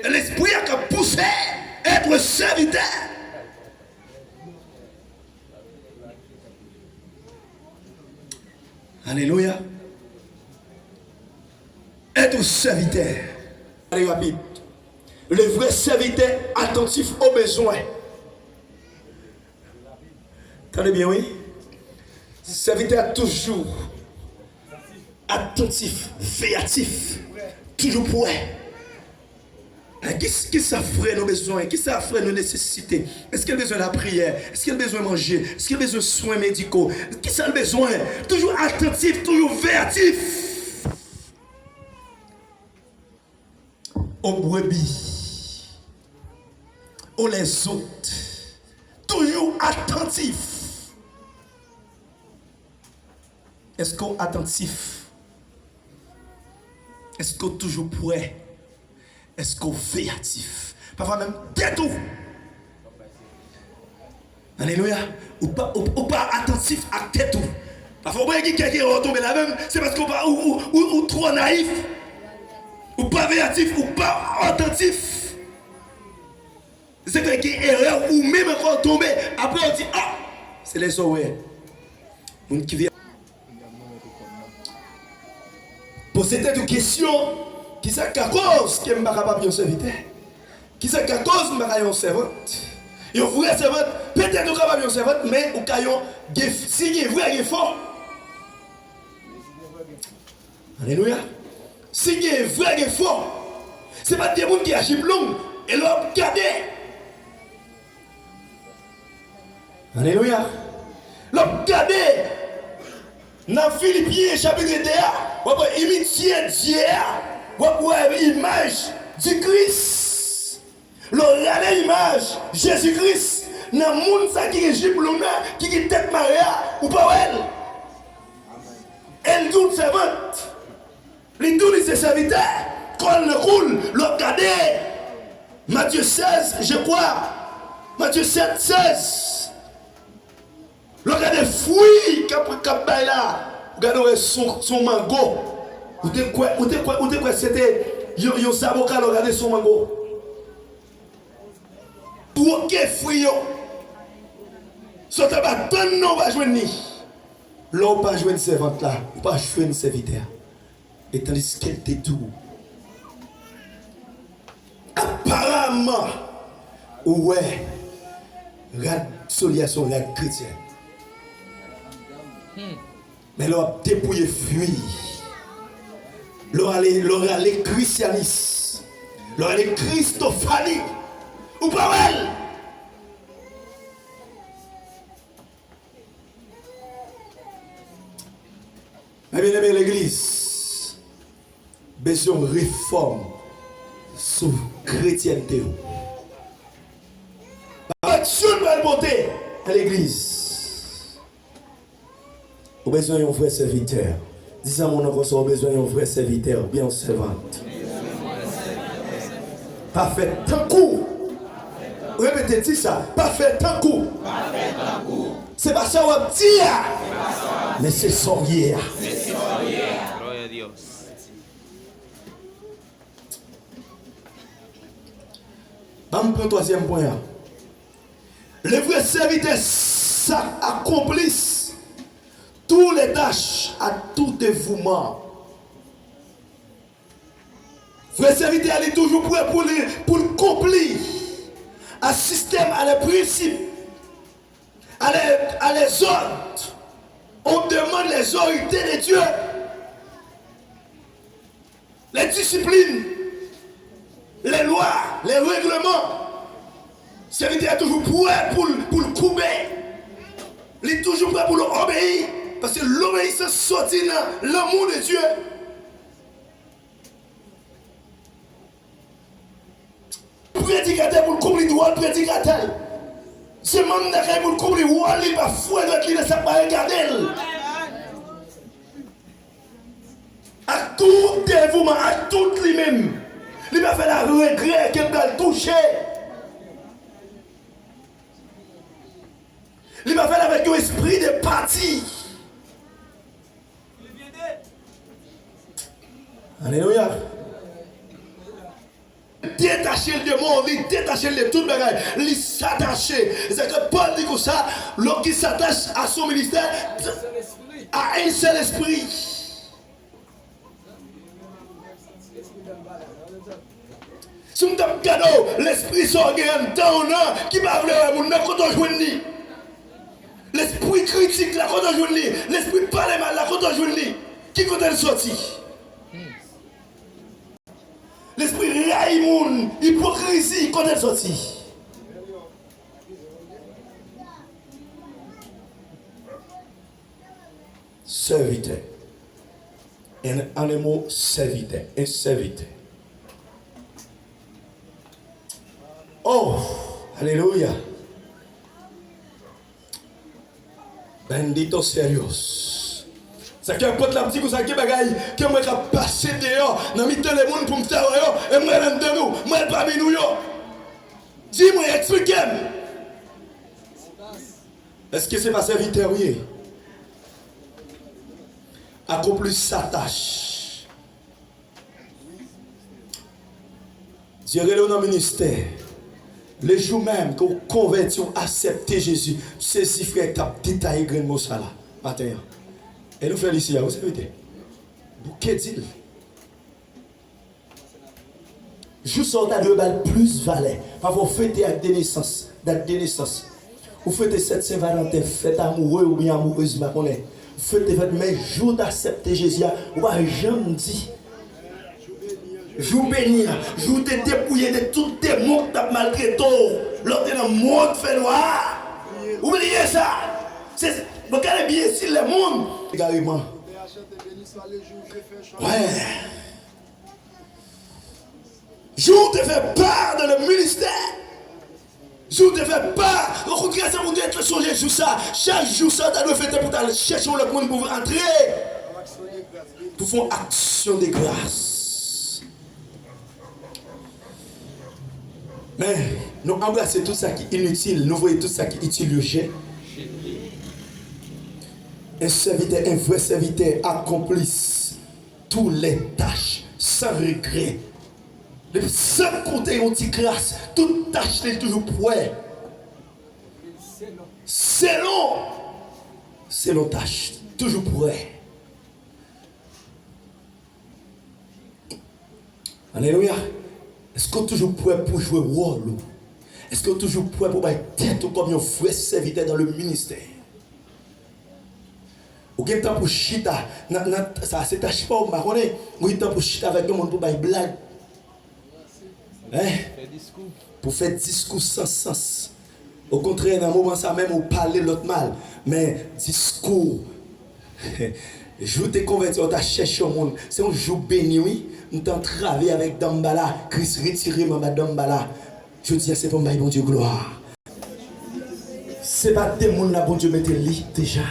L'esprit a poussé être serviteur. Alléluia. Être serviteur. Allez rapide. Le vrai serviteur attentif aux besoins. Attendez bien, oui. Serviteur toujours attentif, véatif, toujours prêt. Qui ça ferait nos besoins? Qui ça ferait nos nécessités? Est-ce qu'il a besoin de la prière? Est-ce qu'il a besoin de manger? Est-ce qu'il a besoin de soins médicaux? Qui ça a besoin? Toujours attentif, toujours véatif. Aux brebis, aux les autres, toujours attentif. Est-ce qu'on est attentif? Est-ce qu'on est toujours prêt? Est-ce qu'on est véatif? Parfois même tête tout. Alléluia. Ou pas attentif à tête tout. Parfois, on quelqu'un qui est retombé là même, c'est parce qu'on pas ou trop naïf, ou pas véatif, ou pas attentif. C'est fait qu'il y a erreur, ou même encore tombé. Après, on dit, ah, c'est les oreilles. Moun qui vient. Poser des questions. Qui c'est qu'à cause que je ne suis pas capable de serviteur? Qui c'est qu'à cause que je ne suis pas capable de servante? Et un vrai servante, peut-être nous capable de servante, mais au caillon, si il est vrai, il est fort. Alléluia. Si il est vrai, il est fort. Ce n'est pas des gens qui agissent long et l'ont regardé. Alléluia. L'ont regardé. Dans Philippiens chapitre 1, on va imiter Dieu. Vous avez l'image du Christ. Regardez l'image Jésus-Christ. Dans le monde qui est giblona, qui est tête maria, ou pas elle. Elle doute servante. Les doute ses serviteurs. Quand le roule, le regardez. Matthieu 16, je crois. Matthieu 7, 16. Regardez fruits qu'a là. Regardez son mango. Ou de quoi c'était yon saboka regardez son mango. Pour que fruit so ta ba ton non va joindre ni. L'on pas joindre servante là, ou pas joindre serviteur. Et tandis qu'elle te tout. Apparemment ouais, rad soliation rad chrétien. Mais l'on dépouiller fruit. L'aura les christianistes, l'aura les christophanies, ou pas elle. Mais bien aimé l'église, besoin de réforme sous chrétienté. Action de la beauté à l'église. Au besoin d'un vrai serviteur. Disons mon enfant, on a besoin d'un vrai serviteur, bien servante. Pas fait tant coup. Répétez ça. Pas fait tant coup. C'est pas ça on dit. Mais c'est sorcier. Gloria a Dios. On prend le troisième point. Le vrai serviteur, ça accomplisse tous les tâches à tout dévouement. Vrai serviteur, il est toujours prêt pour le accomplir. Un système, à les principes, à les ordres. On demande les autorités de Dieu, les disciplines, les lois, les règlements. Le serviteur est toujours prêt pour le couper. Il est toujours prêt pour l'obéir. Parce que l'obéissance sortit dans l'amour de Dieu. Prédicateur pour le couper, droit le prédicateur. C'est même d'accord pour le couper, il va fouer notre lit, ça va regarder. À tout dévouement, à tout lui-même. Il va faire la regret qu'il va le toucher. Il va faire avec un esprit de parti. Alléluia. détacher le démon, il détacher de tout le bagage, il s'attacher. C'est que Paul dit comme ça, l'homme qui s'attache à son ministère, à un seul esprit. Si nous avons cadeau, l'esprit s'organise dans un qui va vouloir mon quand on joue ni. L'esprit critique là quand on joue ni, l'esprit parle mal là quand on joue ni. Qui quand elle sorti? L'esprit raïmoun, hypocrisie quand elle sorti. Serviteur. En un mot, serviteur. Un serviteur. Oh, alléluia. Bendito serios. Ça qui importe la petite ou ça qui bagaille que moi qui passer dehors dans mi temps les monde pour me faire et moi là dedans nous, moi parmi nous yo. Dis-moi, expliquez-moi. Est-ce que c'est pas serviteur oui? Accomplir sa tâche. Dieu-le dans le ministère. Le jour même que vous convertissez, acceptez Jésus, c'est si frère qui a détaillé le mot ça là, matin. Et nous faisons ici, vous savez, bouquet d'île. Juste ça, deux balles plus valait. Vous fêtez avec des naissances, date de naissance. Vous fêtez cette Saint-Valentin, fête amoureux ou bien amoureuse, vous fêtez votre mais jour d'accepter Jésus, vous n'avez jamais dit. Jour béni, jour te dépouiller de tout démon qui t'a maltraité. L'autre dans le monde fait noir. Oubliez ça. C'est regardez bien si le monde. Carrément. Ouais. Jour te fait part dans le ministère. Jour te fait part. Rencontrer ça pour être songer sur ça. Chaque jour ça doit faire pour aller chercher le monde pour entrer. Pour faire action de grâce. Mais nous embrassons tout ça qui est inutile, nous voyons tout ça qui est utile. Un serviteur, un vrai serviteur accomplisse toutes les tâches sans regret. Sans compter une petite grâce, toute tâche est toujours prête. C'est long tâche, toujours prête. Alléluia. Est-ce qu'on est toujours prêt pour jouer rôle? Est-ce qu'on est toujours prêt pour être tête comme un vrai serviteur dans le ministère? Ou bien temps pour chita, ça c'est tâche pas, on est temps pour chita avec le monde pour faire blague. Pour faire discours sans sens. Au contraire, dans un moment ça même, on parle l'autre mal. Mais discours, je t'ai converti, on t'a cherché au monde. C'est un jour béni, oui. Nous t'en travaillé avec Dambala. Christ retiré ma Dambala. Je dis, c'est pour moi, bon Dieu, gloire. C'est pas des gens là, bon Dieu, mettez lit déjà.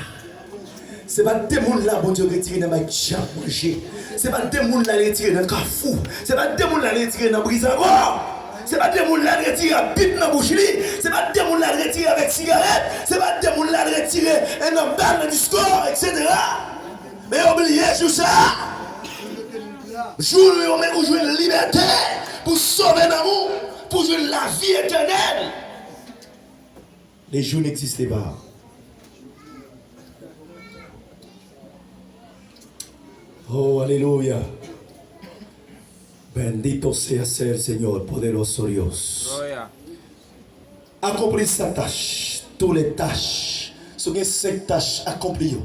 C'est pas des gens là, bon Dieu, retiré dans ma chambre manger. C'est pas des gens là, retiré dans le cafou. C'est pas des gens là, retiré dans brisangor. C'est pas des gens là, retiré à bite dans bouche. C'est pas des gens là, retiré avec cigarette. C'est pas des gens là, retiré un homme dans du score, etc. Mais oubliez tout ça. Jour où on joue une liberté pour sauver l'amour, pour jouer la vie éternelle. Les jours n'existaient pas. Oh, alléluia. Bendito sea el Señor, poderoso Dios. Accomplir sa tâche, toutes les tâches. Si vous avez 5 tâches accomplies,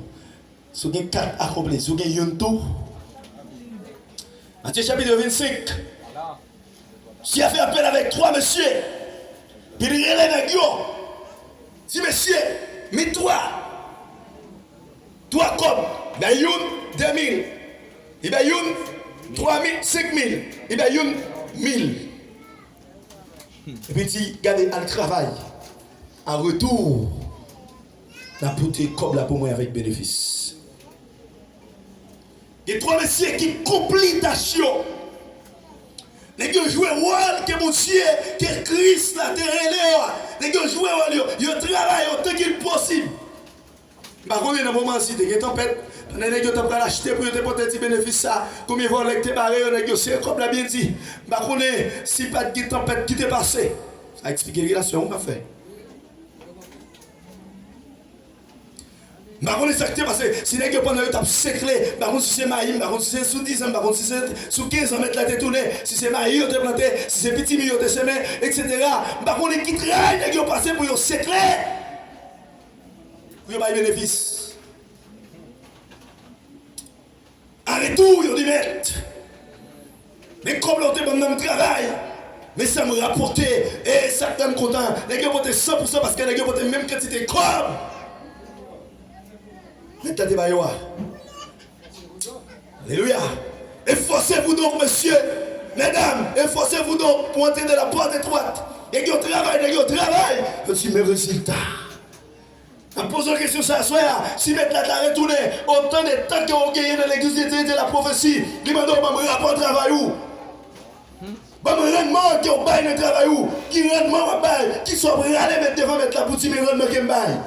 si vous avez 4 accomplies, si vous avez un tout. Matthieu chapitre 25. Si a fait appel avec 3 messieurs, puis il relève avec eux. Si messieurs, mais 3 comme, ben une 2000, et ben une 3000, 5000, et ben une 1000. Et puis il garde à le travail. En retour, la beauté comme la pour moi avec bénéfice. Et 3 messieurs qui complètent l'action. Les gens jouent le rôle que mon Dieu, que Christ la terre. Les gens jouent le rôle, ils travaillent autant qu'il possible. Par contre, dans le moment où il y a une tempête, Pendant que tu as acheté pour te porter des bénéfices, combien de fois tu as barré, négocié, comme l'a bien dit. Je ne sais pas si pas de tempête qui t'est passé. Ça explique la relation, on va faire. Je ne sais pas ce qui est passé. Si tu pendant que tu as séclé, si c'est maïm, si c'est sous 10 ans, si c'est sous 15 ans, mettre la tête tournée, si c'est maïm, tu as planté, si c'est petit milieu, tu as semé, etc. Je ne sais pas qui travaille, tu as passé pour sécler. Pour avoir des bénéfices. Arrête tout, ils ont dit mettre. Mais comme l'on te dans le travail, mais ça me rapportait, et ça me content. Les gars portent 100% parce que les gars portent même quantité comme. Mettez la débayoua. Alléluia. Efforcez-vous donc, monsieur, mesdames, efforcez-vous donc pour entrer dans la porte étroite. Les gars travaillent, je dis mes résultats. En posant la question ça, si mettre la retourner, autant de temps qu'on gagne dans l'église de la prophétie, qui m'a donné un rapport de travail où? Un rendement qui baille le travail où? Qui rendement baille, qui soit prêt à mettre devant mettre la boutique, mais rendement qui baille.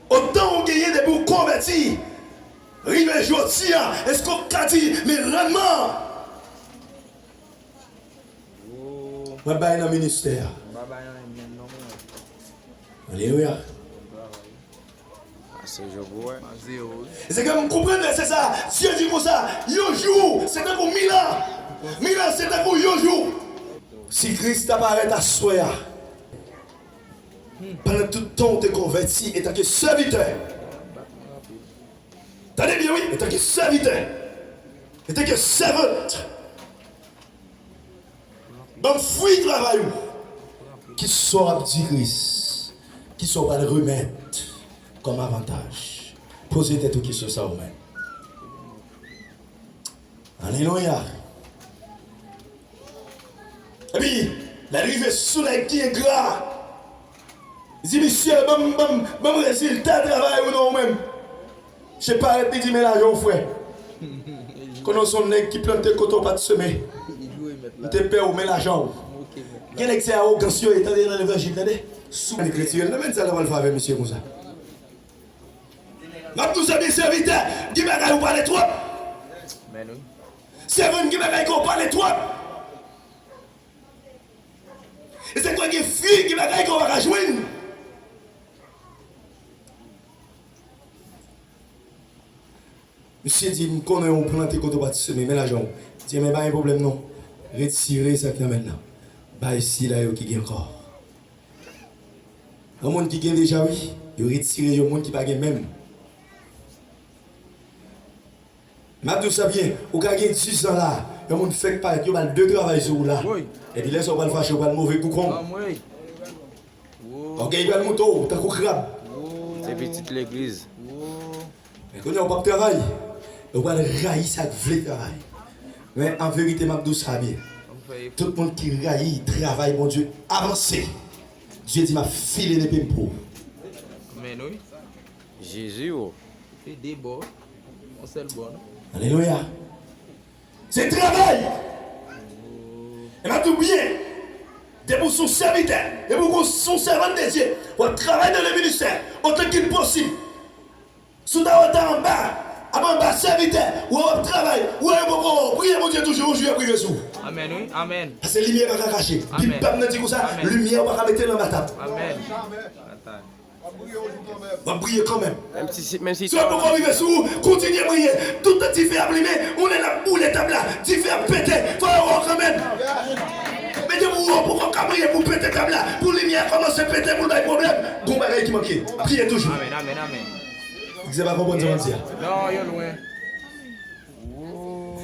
Autant on gagne des bouts convertis, rive aujourd'hui, est-ce qu'on a dit, mais rendement? Je vais dans le ministère. Alléluia. C'est comme vous comprenez, c'est ça. Dieu dit comme ça, un jour, c'est un pour 1000 ans. 1000 ans, c'est un pour un jour. Si Christ apparaît à soi, pendant tout le temps, tu es converti et tant que serviteur. T'entendez bien, oui? Et tant que serviteur. Et tant que servante. Donc, fruit travail qui sera dit Christ, qui sera le remettre comme avantage. Posez des questions sur ça vous-même. Alléluia. Et puis, la rive est sous la qui est gras. Il dit, monsieur, bon résultat de travail ou non même. Je ne sais pas arrêter de dire, mais là, je frère. Quand son nègre qui plante le coton pas de semer. Il te paie ou met l'argent. Quel excès à arrogance est dans l'évangile, attendez? Sous l'écriture, ne même ça va le faire avec monsieur comme ça. M'a tous amis serviteurs, qui m'a dit, vous parlez trop. C'est vous qui m'a dit, vous parlez trop. Et c'est quoi qui est fille qui m'a dit, qu'on va rejoindre. Monsieur dit, nous connaissons planter quand on va semer, mais l'argent. Il dit, mais pas un problème non. Retirez ça qui est maintenant. Bah ici, là, il y a encore. Un monde qui gagne déjà, oui. Il retire le monde qui n'a pas même. Mais tout ça bien, vous gagnez 10 ans là. Il y a un monde qui fait pas, il y a deux travail sur là. Et puis là, on va le fâcher, on va le mauvais coucon. Ok, il y a le mouton, t'as un crabe. C'est petite l'église. Mais quand on va travailler, on va le railler ça vrai travail. Mais en vérité, Mabdou sera bien. Tout le monde qui raille, travaille, mon Dieu, avancez. Dieu dit, m'a filé les pimpos. Amen, oui. Jésus, oh. C'est des beaux. On sait le bon. Alléluia. C'est travail. Et m'a tout bien. De pour son serviteur, de pour son servant de Dieu, on travaille dans le ministère, autant qu'il possible. Sous ta en bas. Avant de serviteur, ou on travaille, ou on prie mon Dieu toujours, je vais prier sur. Amen, oui. Amen. Parce que la lumière va cacher. Puis le pape dit comme ça, la lumière va mettre dans ma table. Amen. On va prier quand même. Même si Si on peut arriver sur vous, continuez à prier. Tout le temps, fait abîmer, on est là pour les tables là. Tu fais péter, il faut avoir quand même. Mettez-vous pour qu'on prier pour péter la table là. Pour la lumière commence à péter pour les problèmes. Bon bagage qui manque. Priez toujours. Amen, amen, amen. Vous n'avez pas compris ce que je dis. Non, il est loin.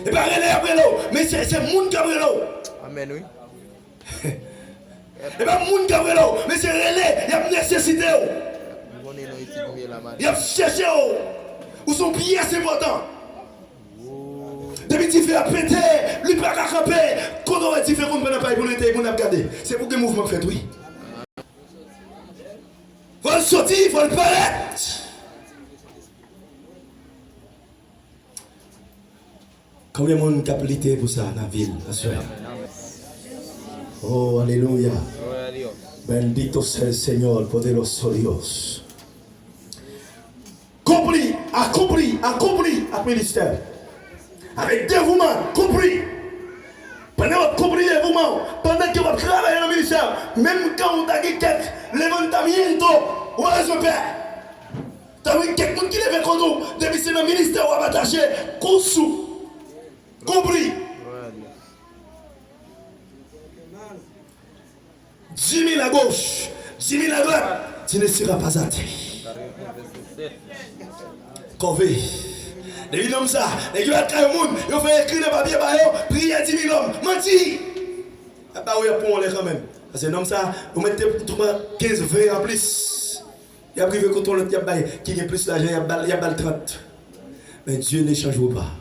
Et pas relais après l'eau, mais c'est le monde qui a pris l'eau. Amen, oui. Et pas le monde qui a pris l'eau, mais c'est relais, il y a nécessité. Il y a cherché. Où sont bien assez importants. Depuis que tu fais péter, lui pas qu'à camper. Quand on va faire qu'on ne peut pas pour l'été, pour nous regarder. C'est pour que le mouvement fait, oui. Il faut le sortir, il faut le paraître. Combien de monde a lutté pour ça dans la ville? Oh, alléluia. Bendito sea el Señor poderoso Dios. Compris, accompli à ministère. Avec dévouement, compris. Pendant que vous comprenez dévouement, pendant que vous travaillez dans le ministère, même quand vous avez quelques levantamientos, ou à ce père. Vous avez quelqu'un qui lève contre vous, depuis que c'est dans le ministère, vous avez attaché, compris. 10 000 à gauche, 10 000 à droite, tu ne seras pas athée. Corvée. Depuis comme ça, les gens qui ont monde, ils font écrire dans le papier, prier 10 000 hommes, menti. Ah bah oui, pour les quand même. Parce que comme ça, vous mettez 15, 20 en plus. Il y a privé contre l'autre, qui a plus d'argent, il y a 30. Mais Dieu ne change pas.